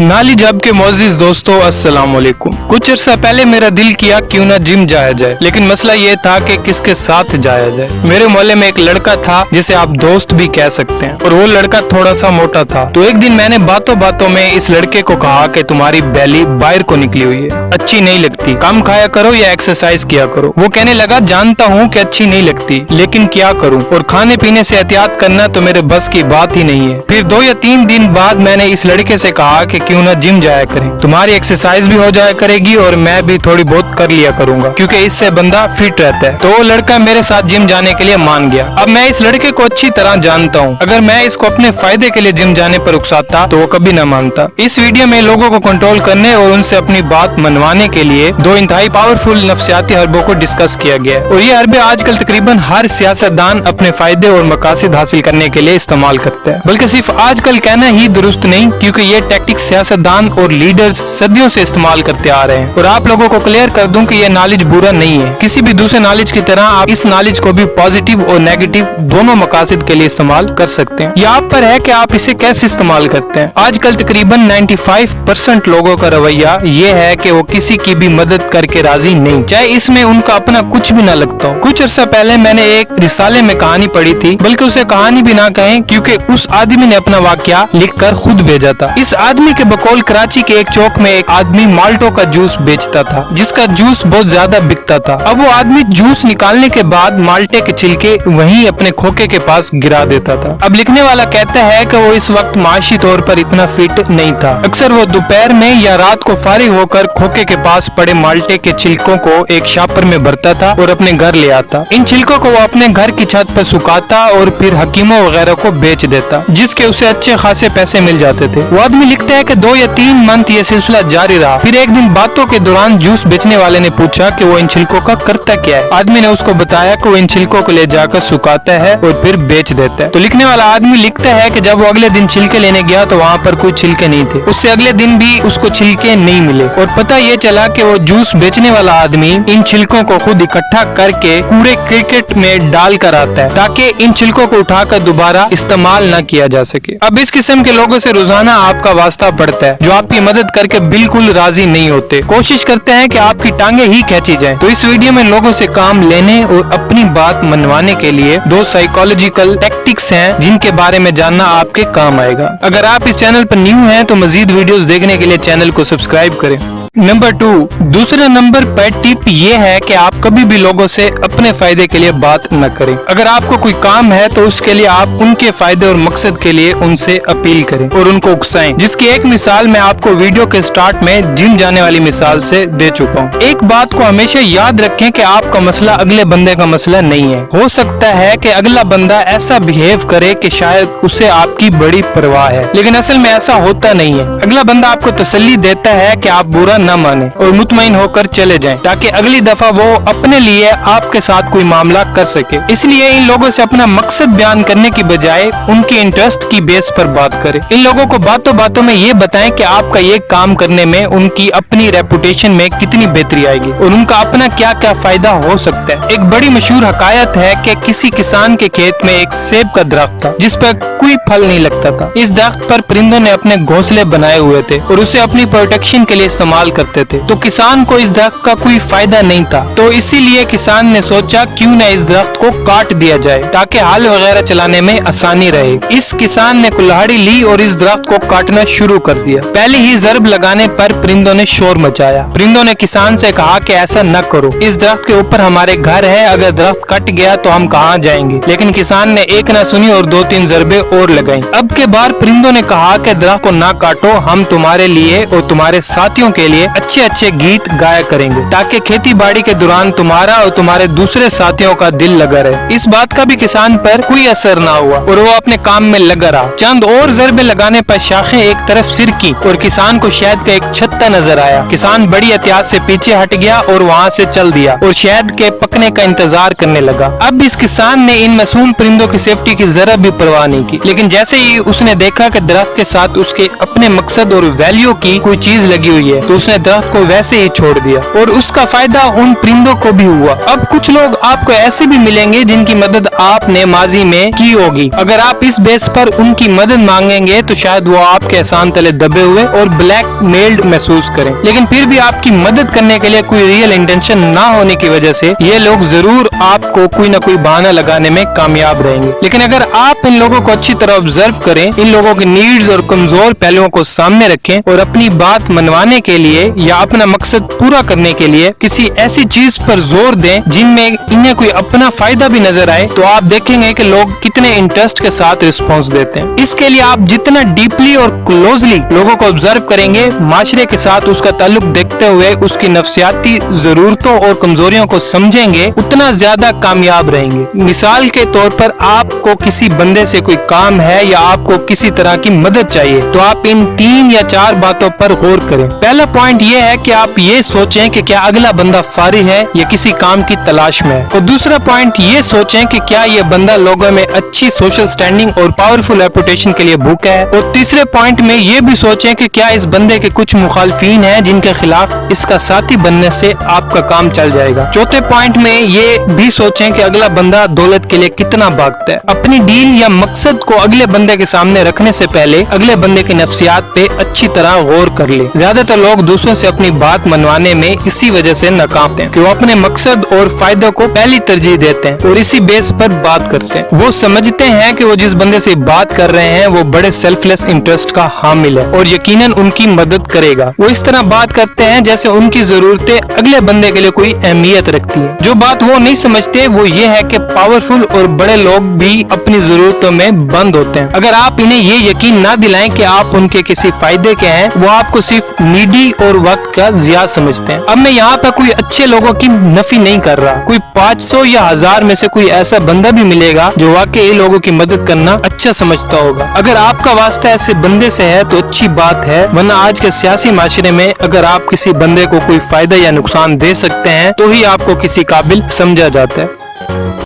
नाली जब के मोअज़्ज़िज़ दोस्तों अस्सलाम वालेकुम। कुछ अर्सा पहले मेरा दिल किया क्यों ना जिम जाया जाए, लेकिन मसला ये था कि किसके साथ जाया जाए। मेरे मोहल्ले में एक लड़का था जिसे आप दोस्त भी कह सकते हैं, और वो लड़का थोड़ा सा मोटा था। तो एक दिन मैंने बातों बातों में इस लड़के को कहा कि तुम्हारी बैली बाहर को निकली हुई है, अच्छी नहीं लगती, कम खाया करो या एक्सरसाइज किया करो। वो कहने लगा जानता हूँ कि अच्छी नहीं लगती, लेकिन क्या करूँ, और खाने पीने से एहतियात करना तो मेरे बस की बात ही नहीं है। फिर 2 या 3 दिन बाद मैंने इस लड़के से कहा कि क्यों ना जिम जाया करें, तुम्हारी एक्सरसाइज भी हो जाया करेगी और मैं भी थोड़ी बहुत कर लिया करूंगा, क्योंकि इससे बंदा फिट रहता है। तो वो लड़का मेरे साथ जिम जाने के लिए मान गया। अब मैं इस लड़के को अच्छी तरह जानता हूँ, अगर मैं इसको अपने फायदे के लिए जिम जाने पर उकसाता तो वो कभी न मानता। इस वीडियो में लोगों को कंट्रोल करने और उनसे अपनी बात मनवाने के लिए 2 इंतहाई पावरफुल नफ्सियाती हरबों को डिस्कस किया गया है, और ये हरबे आजकल तकरीबन हर सियासतदान अपने फायदे और मकासद हासिल करने के लिए इस्तेमाल करते हैं। बल्कि सिर्फ आजकल कहना ही दुरुस्त नहीं, क्योंकि ये टैक्टिक्स सियासतदान और लीडर्स सदियों से इस्तेमाल करते आ रहे हैं। और आप लोगों को क्लियर कर दूं कि ये नॉलेज बुरा नहीं है। किसी भी दूसरे नॉलेज की तरह आप इस नॉलेज को भी पॉजिटिव और नेगेटिव दोनों मकासद के लिए इस्तेमाल कर सकते हैं। ये आप पर है कि आप इसे कैसे इस्तेमाल करते हैं। आजकल तकरीबन 95% लोगों का रवैया ये है कि वो किसी की भी मदद करके राजी नहीं, चाहे इसमें उनका अपना कुछ भी ना लगता हो। कुछ अर्सा पहले मैंने एक रिसाले में कहानी पढ़ी थी, बल्कि उसे कहानी भी ना कहें, क्योंकि उस आदमी ने अपना वाकया लिखकर खुद भेजा था। इस आदमी के बकौल कराची के एक चौक में एक आदमी माल्टो का जूस बेचता था, जिसका जूस बहुत ज्यादा बिकता था। अब वो आदमी जूस निकालने के बाद माल्टे के छिलके वहीं अपने खोखे के पास गिरा देता था। अब लिखने वाला कहता है कि वो इस वक्त माशी तौर पर इतना फिट नहीं था। अक्सर वो दोपहर में या रात को फारिग होकर खोखे के पास पड़े माल्टे के छिलकों को एक शापर में भरता था और अपने घर ले आता। इन छिलकों को वो अपने घर की छत पर सुखाता और फिर हकीमों वगैरह को बेच देता, जिसके उसे अच्छे खासे पैसे मिल जाते थे। वो आदमी लिखता है कि 2 या 3 मंथ ये सिलसिला जारी रहा। फिर एक दिन बातों के दौरान जूस बेचने वाले ने पूछा कि वो इन छिलकों का करता क्या है। आदमी ने उसको बताया कि वो इन छिलकों को ले जाकर सुखाता है और फिर बेच देता है। तो लिखने वाला आदमी लिखता है कि जब वो अगले दिन छिलके लेने गया तो वहाँ पर कोई छिलके नहीं थे। उससे अगले दिन भी उसको छिलके नहीं मिले, और पता ये चला कि वो जूस बेचने वाला आदमी इन छिलकों को खुद इकट्ठा करके कूड़े क्रिकेट में डाल कर आता है, ताकि इन छिलकों को उठाकर दोबारा इस्तेमाल न किया जा सके। अब इस किस्म के लोगों से रोजाना आपका वास्ता पड़ता है, जो आपकी मदद करके बिल्कुल राजी नहीं होते, कोशिश करते हैं कि आपकी टांगे ही खींची जाएं। तो इस वीडियो में लोगों से काम लेने और अपनी बात मनवाने के लिए 2 साइकोलॉजिकल टैक्टिक्स हैं, जिनके बारे में जानना आपके काम आएगा। अगर आप इस चैनल पर न्यू हैं तो मजीद वीडियोस देखने के लिए चैनल को सब्सक्राइब करें। नंबर 2, दूसरा नंबर पर टिप ये है कि आप कभी भी लोगों से अपने फायदे के लिए बात न करें। अगर आपको कोई काम है तो उसके लिए आप उनके फायदे और मकसद के लिए उनसे अपील करें और उनको उकसाएं, जिसकी एक मिसाल मैं आपको वीडियो के स्टार्ट में जिम जाने वाली मिसाल से दे चुका हूँ। एक बात को हमेशा याद रखें कि आपका मसला अगले बंदे का मसला नहीं है। हो सकता है कि अगला बंदा ऐसा बिहेव करे कि शायद उसे आपकी बड़ी परवाह है, लेकिन असल में ऐसा होता नहीं है। अगला बंदा आपको तसल्ली देता है कि आप बुरा न माने और मुतमईन होकर चले जाएं, ताकि अगली दफा वो अपने लिए आपके साथ कोई मामला कर सके। इसलिए इन लोगों से अपना मकसद बयान करने की बजाय उनके इंटरेस्ट की बेस पर बात करें। इन लोगों को बातों बातों में ये बताएं कि आपका ये काम करने में उनकी अपनी रेपुटेशन में कितनी बेहतरी आएगी और उनका अपना क्या क्या फायदा हो सकता है। एक बड़ी मशहूर हकायत है कि किसी किसान के खेत में एक सेब का दरख्त था, जिस पर कोई फल नहीं लगता था। इस दरख्त पर परिंदों ने अपने घोंसले बनाए हुए थे और उसे अपनी प्रोटेक्शन के लिए इस्तेमाल करते थे। तो किसान को इस दरख्त का कोई फायदा नहीं था, तो इसीलिए किसान ने सोचा क्यों न इस दरख्त को काट दिया जाए, ताकि हल वगैरह चलाने में आसानी रहे। इस किसान ने कुल्हाड़ी ली और इस दरख्त को काटना शुरू कर दिया। पहले ही ज़रब लगाने पर परिंदों ने शोर मचाया। परिंदों ने किसान से कहा कि ऐसा न करो, इस दरख्त के ऊपर हमारे घर है, अगर दरख्त कट गया तो हम कहाँ जाएंगे। लेकिन किसान ने एक न सुनी और 2-3 ज़रबे और लगाई। अब के बार परिंदों ने कहा कि दरख्त को ना काटो, हम तुम्हारे लिए और तुम्हारे साथियों के लिए अच्छे गीत गाया करेंगे, ताकि खेती बाड़ी के दौरान तुम्हारा और तुम्हारे दूसरे साथियों का दिल लगा रहे। इस बात का भी किसान पर कोई असर ना हुआ और वो अपने काम में लगा रहा। चंद और ज़रबे लगाने पर शाखें एक तरफ सिरकी और किसान को शहद का एक छत्ता नजर आया। किसान बड़ी एहतियात से पीछे हट गया और वहाँ से चल दिया और शहद के पकने का इंतजार करने लगा। अब इस किसान ने इन मासूम परिंदों की सेफ्टी की जरा भी परवाह नहीं की, लेकिन जैसे ही उसने देखा कि दरख्त के साथ उसके अपने मकसद और वैल्यू की कोई चीज लगी हुई है, तो उसने उसने दरख्त को वैसे ही छोड़ दिया और उसका फायदा उन परिंदों को भी हुआ। अब कुछ लोग आपको ऐसे भी मिलेंगे जिनकी मदद आपने माजी में की होगी। अगर आप इस बेस पर उनकी मदद मांगेंगे तो शायद वो आपके एहसान तले दबे हुए और ब्लैक मेल्ड महसूस करें, लेकिन फिर भी आपकी मदद करने के लिए कोई रियल इंटेंशन ना होने की वजह से ये लोग जरूर आपको कोई ना कोई बहाना लगाने में कामयाब रहेंगे। लेकिन अगर आप इन लोगों को अच्छी तरह ऑब्जर्व करें, इन लोगों की नीड्स और कमजोर पहलुओं को सामने रखें और अपनी बात मनवाने के लिए या अपना मकसद पूरा करने के लिए किसी ऐसी चीज पर जोर दें जिनमें इन्हें कोई अपना फायदा भी नजर आए, तो आप देखेंगे कि लोग कितने इंटरेस्ट के साथ रिस्पॉन्स देते हैं। इसके लिए आप जितना डीपली और क्लोजली लोगों को ऑब्जर्व करेंगे, माशरे के साथ उसका ताल्लुक देखते हुए उसकी नफ्सियाती जरूरतों और कमजोरियों को समझेंगे, उतना ज्यादा कामयाब रहेंगे। मिसाल के तौर पर आपको किसी बंदे से कोई काम है या आपको किसी तरह की मदद चाहिए, तो आप इन 3 या 4 बातों पर गौर करें। पहला पॉइंट ये है कि आप ये सोचें कि क्या अगला बंदा फारिग है या किसी काम की तलाश में है, और दूसरा पॉइंट ये सोचें कि क्या ये बंदा लोगों में अच्छी सोशल स्टैंडिंग और पावरफुल रेपुटेशन के लिए भूखा है, और तीसरे पॉइंट में ये भी सोचें कि क्या इस बंदे के कुछ मुखालफीन हैं जिनके खिलाफ इसका साथी बनने से आपका काम चल जाएगा। चौथे पॉइंट में ये भी सोचें कि अगला बंदा दौलत के लिए कितना भागता है। अपनी डील या मकसद को अगले बंदे के सामने रखने से पहले अगले बंदे की नफ्सियात पे अच्छी तरह गौर कर ले। ज्यादातर लोग दूसरों से अपनी बात मनवाने में इसी वजह से नाकाम हैं कि वो अपने मकसद और फायदे को पहली तरजीह देते हैं और इसी बेस पर बात करते हैं। वो समझते हैं कि वो जिस बंदे से बात कर रहे हैं वो बड़े सेल्फलेस इंटरेस्ट का हामिल है और यकीनन उनकी मदद करेगा। वो इस तरह बात करते हैं जैसे उनकी जरूरतें अगले बंदे के लिए कोई अहमियत रखती है। जो बात वो नहीं समझते वो ये है कि पावरफुल और बड़े लोग भी अपनी जरूरतों में बंद होते हैं। अगर आप इन्हें ये यकीन ना दिलाएं कि आप उनके किसी फायदे के हैं, वो आपको सिर्फ नीडी और वक्त का जिया समझते हैं। अब मैं यहाँ पे कोई अच्छे लोगों की नफी नहीं कर रहा। कोई 500 या 1000 में से कोई ऐसा बंदा भी मिलेगा जो वाकई लोगों की मदद करना अच्छा समझता होगा। अगर आपका वास्ता ऐसे बंदे से है तो अच्छी बात है, वरना आज के सियासी माशरे में अगर आप किसी बंदे को कोई फायदा या नुकसान दे सकते हैं तो ही आपको किसी काबिल समझा जाता है।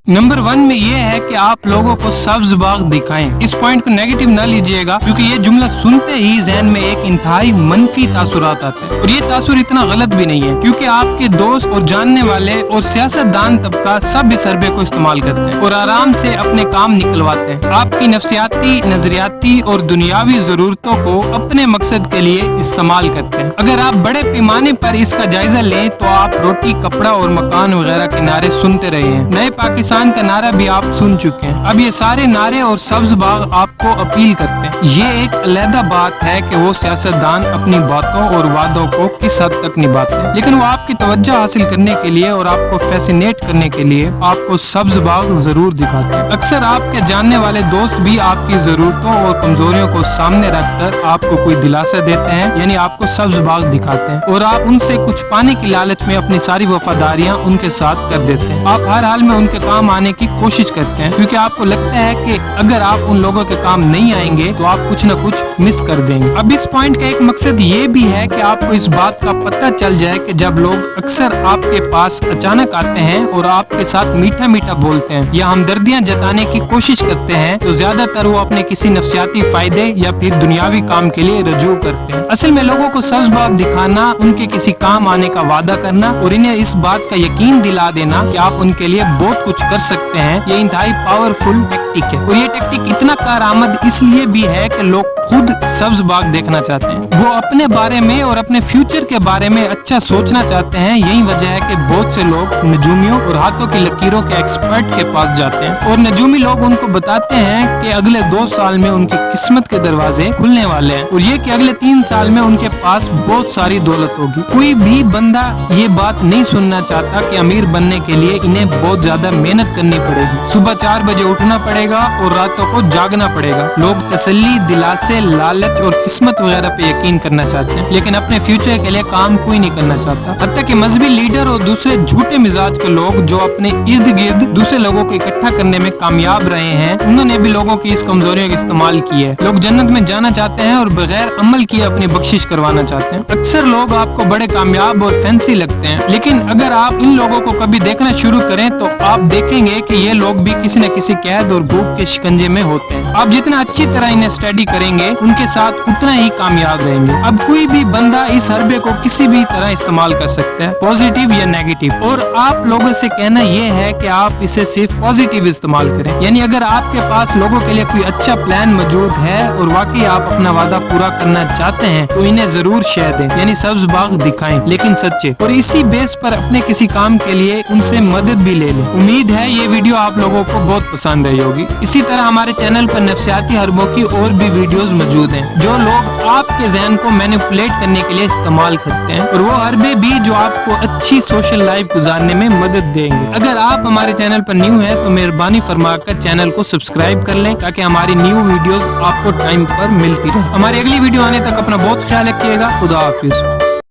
नंबर 1 में ये है कि आप लोगों को सब्ज बाग दिखाएं। इस पॉइंट को नेगेटिव ना लीजिएगा क्योंकि ये जुमला सुनते ही जहन में एक इंतहाई मनफी तासुरात आते हैं और ये तासुर इतना गलत भी नहीं है क्योंकि आपके दोस्त और जानने वाले और सियासतदान तबका सब इस हरबे को इस्तेमाल करते हैं और आराम से अपने काम निकलवाते हैं। आपकी नफ्सियाती, नजरियाती और दुनियावी जरूरतों को अपने मकसद के लिए इस्तेमाल करते हैं। अगर आप बड़े पैमाने पर इसका जायजा लें तो आप रोटी, कपड़ा और मकान वगैरह के नारे सुनते रहे हैं। नए पाकिस्तान का नारा भी आप सुन चुके हैं। अब ये सारे नारे और सब्ज बाग आपको अपील करते हैं। ये एक अलहदा बात है कि वो सियासतदान अपनी बातों और वादों को किस हद तक निभाते हैं, लेकिन वो आपकी तवज्जो हासिल करने के लिए और आपको फैसिनेट करने के लिए आपको सब्ज बाग जरूर दिखाते हैं। अक्सर आपके जानने वाले दोस्त भी आपकी जरूरतों और कमजोरियों को सामने रखकर आपको कोई दिलासा देते हैं, यानी आपको सब्ज बाग दिखाते हैं और आप उनसे कुछ पाने की लालच में अपनी सारी वफादारियां उनके साथ कर देते हैं। आप हर हाल में उनके काम आने की कोशिश करते हैं क्योंकि आपको लगता है कि अगर आप उन लोगों के काम नहीं आएंगे तो आप कुछ न कुछ मिस कर देंगे। अब इस पॉइंट का एक मकसद ये भी है कि आपको इस बात का पता चल जाए कि जब लोग अक्सर आपके पास अचानक आते हैं और आपके साथ मीठा मीठा बोलते हैं या हमदर्दियां जताने की कोशिश करते हैं तो ज्यादातर वो अपने किसी नफ्सियाती फायदे या फिर दुनियावी काम के लिए रजू करते हैं। असल में लोगों को सब्ज बाग दिखाना, उनके किसी काम आने का वादा करना और इन्हें इस बात का यकीन दिला देना कि आप उनके लिए बहुत कुछ कर सकते हैं, ये इंतहाई पावरफुल टेक्टिक है। और ये टेक्टिक इतना कारआमद इसलिए भी है कि लोग खुद सब्ज बाग देखना चाहते हैं। वो अपने बारे में और अपने फ्यूचर के बारे में अच्छा सोचना चाहते हैं। यही वजह है कि बहुत से लोग नजूमियों और हाथों की लकीरों के एक्सपर्ट के पास जाते हैं और नजूमी लोग उनको बताते हैं कि अगले 2 साल में उनकी किस्मत के दरवाजे खुलने वाले हैं और ये कि अगले 3 साल में उनके पास बहुत सारी दौलत होगी। कोई भी बंदा ये बात नहीं सुनना चाहता कि अमीर बनने के लिए इन्हें बहुत ज्यादा मेहनत करनी पड़ेगी, सुबह 4 बजे उठना पड़ेगा और रातों को जागना पड़ेगा। लोग तसल्ली, दिलासे, लालच और किस्मत वगैरह पे यकीन करना चाहते हैं लेकिन अपने फ्यूचर के लिए काम कोई नहीं करना चाहता। हत्ता कि मजहबी लीडर और दूसरे झूठे मिजाज के लोग जो अपने इर्द गिर्द दूसरे लोगों को इकट्ठा करने में कामयाब रहे हैं, उन्होंने भी लोगों की इस कमजोरियों का इस्तेमाल किया है। लोग जन्नत में जाना चाहते हैं और बगैर अमल किए अपनी बख्शिश करवाना चाहते हैं। अक्सर लोग आपको बड़े कामयाब और फैंसी लगते हैं लेकिन अगर आप इन लोगों को कभी देखना शुरू करें तो आप देखेंगे कि ये लोग भी किसी न किसी कैद और भूख के शिकंजे में होते हैं। आप जितना अच्छी तरह इन्हें स्टडी करेंगे उनके साथ उतना ही कामयाब रहेंगे। अब कोई भी बंदा इस हरबे को किसी भी तरह इस्तेमाल कर सकता है, पॉजिटिव या नेगेटिव। और आप लोगों से कहना ये है कि आप इसे सिर्फ पॉजिटिव इस्तेमाल करें। यानी अगर आपके पास लोगों के लिए कोई अच्छा प्लान मौजूद है और वाकई आप अपना वादा पूरा करना चाहते हैं तो इन्हें जरूर शेयर दें, यानी सब्ज बाग दिखाएं लेकिन सच्चे, और इसी बेस पर अपने किसी काम के लिए उनसे मदद भी ले लें। उम्मीद है ये वीडियो आप लोगों को बहुत पसंद आई होगी। इसी तरह हमारे चैनल पर नफ्सियाती हरबों की और भी वीडियोस मौजूद हैं जो लोग आपके ज़हन को मैनिपुलेट करने के लिए इस्तेमाल करते हैं, और वो हरबे भी जो आपको अच्छी सोशल लाइफ गुजारने में मदद देंगे। अगर आप हमारे चैनल पर न्यू है तो मेहरबानी फरमाकर चैनल को सब्सक्राइब कर लें ताकि हमारी न्यू वीडियोस आपको टाइम पर मिलती रहे। हमारी अगली वीडियो आने तक अपना बहुत ख्याल रखिएगा। खुदा हाफिज।